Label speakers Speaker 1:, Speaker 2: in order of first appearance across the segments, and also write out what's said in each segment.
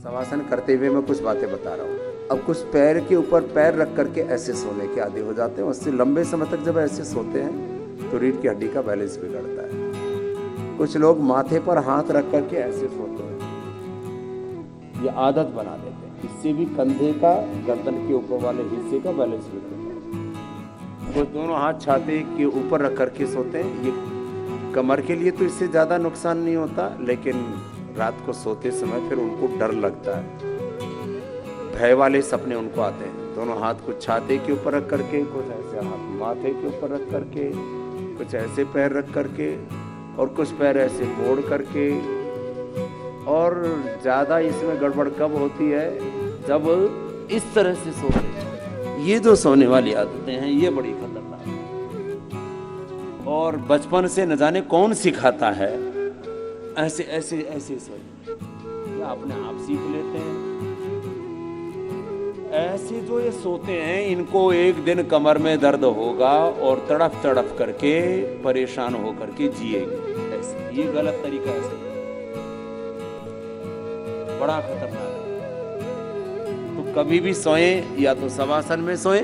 Speaker 1: शवासन करते हुए मैं कुछ बातें बता रहा हूँ। अब कुछ पैर के ऊपर पैर रख करके ऐसे सोने के आदी हो जाते हैं। उससे लंबे समय तक जब ऐसे सोते हैं तो रीढ़ की हड्डी का बैलेंस बिगड़ता है। कुछ लोग माथे पर हाथ रख करके ऐसे सोते हैं, ये आदत बना देते हैं। इससे भी कंधे का, गर्दन के ऊपर वाले हिस्से का बैलेंस बिगड़ता है। वो दोनों हाथ छाती के ऊपर रख करके सोते हैं। ये कमर के लिए तो इससे ज़्यादा नुकसान नहीं होता, लेकिन रात को सोते समय फिर उनको डर लगता है, भय वाले सपने उनको आते हैं। दोनों हाथ कुछ छाती के ऊपर रख करके, कुछ ऐसे हाथ माथे के ऊपर रख करके, कुछ ऐसे पैर रख करके और कुछ पैर ऐसे मोड़ करके। और ज़्यादा इसमें गड़बड़ कब होती है, जब इस तरह से सोते हैं। ये जो सोने वाली आदतें हैं ये बड़ी खतरनाक है। और बचपन से न जाने कौन सिखाता है ऐसे ऐसे ऐसे सोए, या अपने आप सीख लेते हैं। ऐसे जो ये सोते हैं इनको एक दिन कमर में दर्द होगा और तड़फ तड़फ करके परेशान होकर के जिएंगे। ऐसे ये गलत तरीका है, बड़ा खतरनाक है। तो कभी भी सोए या तो शवासन में सोए,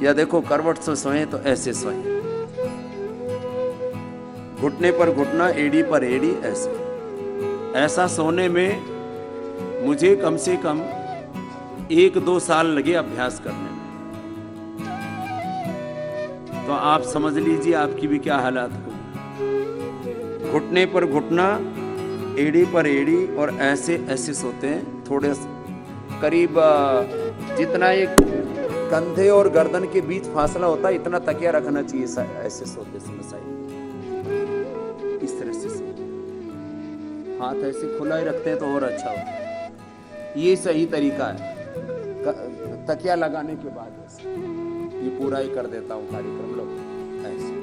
Speaker 1: या देखो करवट से सोए तो ऐसे सोए, घुटने पर घुटना, एड़ी पर एड़ी, ऐसा सोने में मुझे कम से कम 1-2 साल लगे अभ्यास करने में। तो आप समझ लीजिए आपकी भी क्या हालात हो। घुटने पर घुटना, एड़ी पर एड़ी और ऐसे ऐसे सोते हैं। थोड़े करीब जितना एक कंधे और गर्दन के बीच फासला होता है इतना तकिया रखना चाहिए ऐसे सोते समय साइड। इस तरह से हाथ ऐसे खुला ही रखते हैं तो और अच्छा होता है। ये सही तरीका है। तकिया लगाने के बाद ऐसे ये पूरा ही कर देता हूँ कार्यक्रम लोग ऐसे,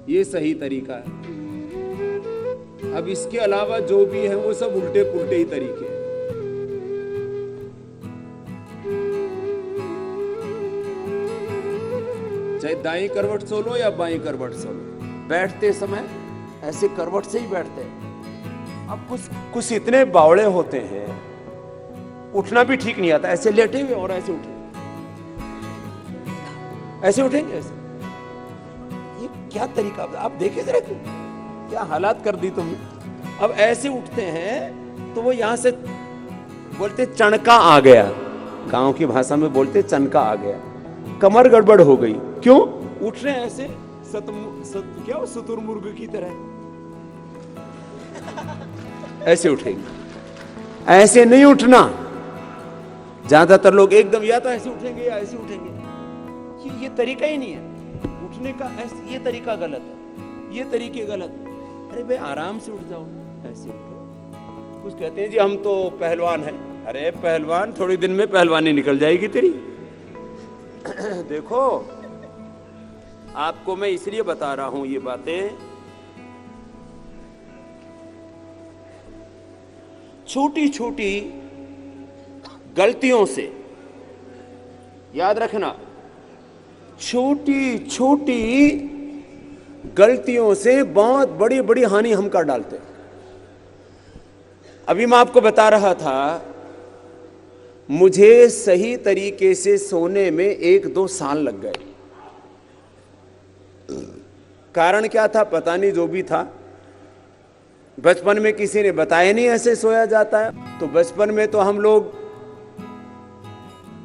Speaker 1: ये सही तरीका है। अब इसके अलावा जो भी है वो सब उल्टे पुल्टे ही तरीके हैं। चाहे दाई करवट सो लो या बाई करवट सो लो, बैठते समय ऐसे करवट से ही बैठते हैं। अब कुछ इतने बावड़े होते हैं, उठना भी ठीक नहीं आता, ऐसे लेटे हुए और ऐसे उठेंगे, ऐसे उठेंगे ऐसे। ये क्या तरीका, आप देखे जरा क्या हालात कर दी तुमने। अब ऐसे उठते हैं तो वो यहां से बोलते चणका आ गया, गांव की भाषा में बोलते चनका आ गया, कमर गड़बड़ हो गई। क्यों उठ रहे हैं ऐसे क्या शुतुरमुर्ग की तरह ऐसे उठेंगे। ऐसे नहीं उठना। ज्यादातर लोग एकदम या तो ऐसे उठेंगे या ऐसे उठेंगे। ये तरीका ही नहीं है उठने का। ये तरीका गलत है, ये तरीके गलत है। अरे भाई आराम से उठ जाओ, ऐसे उठो। कुछ कहते हैं जी हम तो पहलवान हैं। अरे पहलवान, थोड़ी दिन में पहलवानी निकल जाएगी तेरी। देखो आपको मैं इसलिए बता रहा हूं ये बातें, छोटी छोटी गलतियों से, याद रखना, छोटी छोटी गलतियों से बहुत बड़ी बड़ी हानि हम कर डालते हैं। अभी मैं आपको बता रहा था, मुझे सही तरीके से सोने में 1-2 साल लग गए। कारण क्या था पता नहीं, जो भी था बचपन में किसी ने बताया नहीं ऐसे सोया जाता है। तो बचपन में तो हम लोग,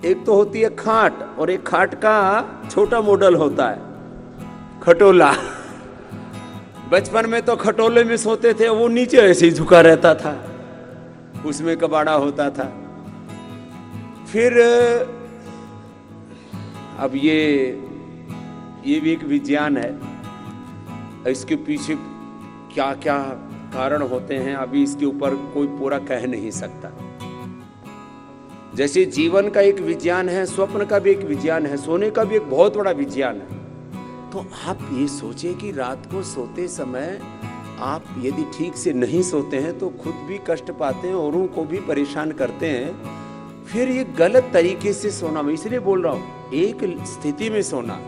Speaker 1: एक तो होती है खाट और एक खाट का छोटा मॉडल होता है खटोला। बचपन में तो खटोले में सोते थे, वो नीचे ऐसे ही झुका रहता था, उसमें कबाड़ा होता था। फिर अब ये भी एक विज्ञान है, इसके पीछे क्या क्या कारण होते हैं अभी इसके ऊपर कोई पूरा कह नहीं सकता। जैसे जीवन का एक विज्ञान है, स्वप्न का भी एक विज्ञान है, सोने का भी एक बहुत बड़ा विज्ञान है। तो आप ये सोचिए कि रात को सोते समय आप यदि ठीक से नहीं सोते हैं तो खुद भी कष्ट पाते हैं, औरों को भी परेशान करते हैं। फिर ये गलत तरीके से सोना, मैं इसलिए बोल रहा हूं एक स्थिति में सोना।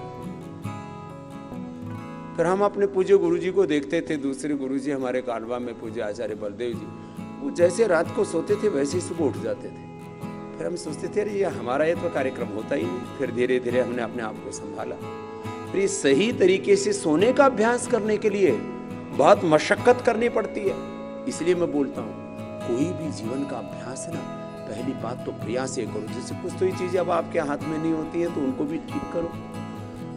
Speaker 1: फिर हम अपने पूज्य गुरुजी को देखते थे, दूसरे गुरुजी हमारे कालवा में पूज्य आचार्य बलदेव जी, वो जैसे रात को सोते थे वैसे ही सुबह उठ जाते थे। फिर हम सोचते थे अरे ये हमारा ये तो कार्यक्रम होता ही नहीं। फिर धीरे धीरे हमने अपने आप को संभाला। फिर ये सही तरीके से सोने का अभ्यास करने के लिए बहुत मशक्कत करनी पड़ती है। इसलिए मैं बोलता हूँ कोई भी जीवन का अभ्यास है ना, पहली बात तो प्रयास ये करो। जैसे कुछ तो ये चीजें अब आपके हाथ में नहीं होती है तो उनको भी ठीक करो।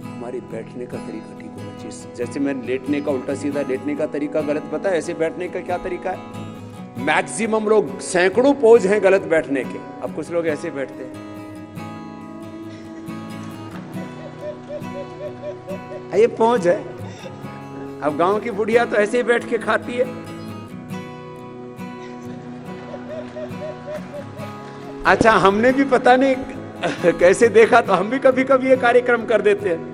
Speaker 1: हमारे बैठने का तरीका ठीक होना चाहिए। जैसे मैं लेटने का उल्टा सीधा लेटने का तरीका गलत बताया, ऐसे बैठने का क्या तरीका है? मैक्सिमम लोग सैकड़ों पोज हैं गलत बैठने के। अब कुछ लोग ऐसे बैठते हैं, ये पोज है। अब गांव की बुढ़िया तो ऐसे ही बैठ के खाती है। अच्छा, हमने भी पता नहीं कैसे देखा तो हम भी कभी कभी ये कार्यक्रम कर देते हैं।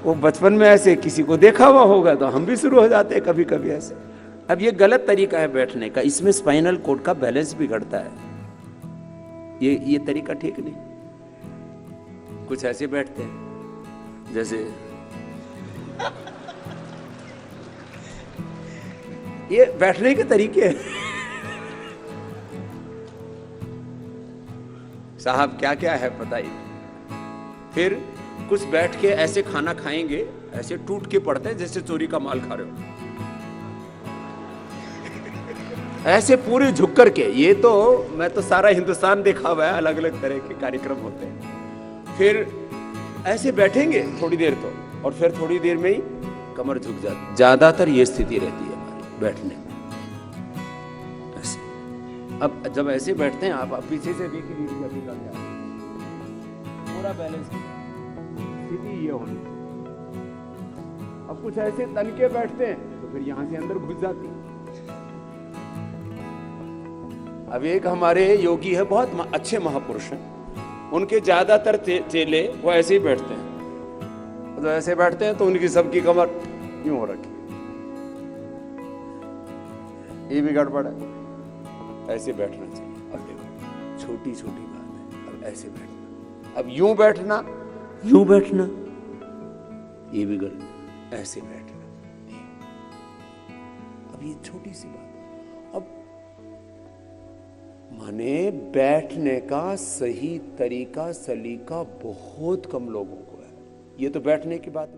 Speaker 1: वो बचपन में ऐसे किसी को देखा हुआ होगा तो हम भी शुरू हो जाते हैं कभी कभी ऐसे। अब ये गलत तरीका है बैठने का, इसमें स्पाइनल कोड का बैलेंस बिगड़ता है। ये तरीका ठीक नहीं। कुछ ऐसे बैठते हैं जैसे ये बैठने के तरीके हैं। साहब क्या क्या है बताइए। फिर कुछ बैठ के ऐसे खाना खाएंगे, ऐसे टूट के पड़ते हैं जैसे चोरी का माल खा रहे हो, ऐसे पूरे झुक करके। ये तो मैं तो सारा हिंदुस्तान देखा हुआ है, अलग अलग तरह के कार्यक्रम होते हैं। फिर ऐसे बैठेंगे थोड़ी देर तो, और फिर थोड़ी देर में ही कमर झुक जाती। ज्यादातर ये स्थिति रहती है हमारी बैठने में ऐसे। अब जब ऐसे बैठते हैं आप पीछे से देखिए पूरा बैलेंस, स्थिति ये होनी। अब कुछ ऐसे तन के बैठते हैं तो फिर यहां से अंदर घुस जाती है। अब एक हमारे योगी है, बहुत अच्छे महापुरुष हैं, उनके ज्यादातर चेले वो ऐसे ही बैठते हैं। तो ऐसे बैठते हैं तो उनकी सबकी कमर यूं हो रखी। ये भी गड़बड़ है, ऐसे बैठना चाहिए। अब देखो छोटी छोटी बात है। अब ऐसे बैठना, अब यूं बैठना, यूं बैठना, ये भी गलत। ऐसे बैठना, अब ये छोटी सी बात। अब माने बैठने का सही तरीका सलीका बहुत कम लोगों को है। ये तो बैठने की बात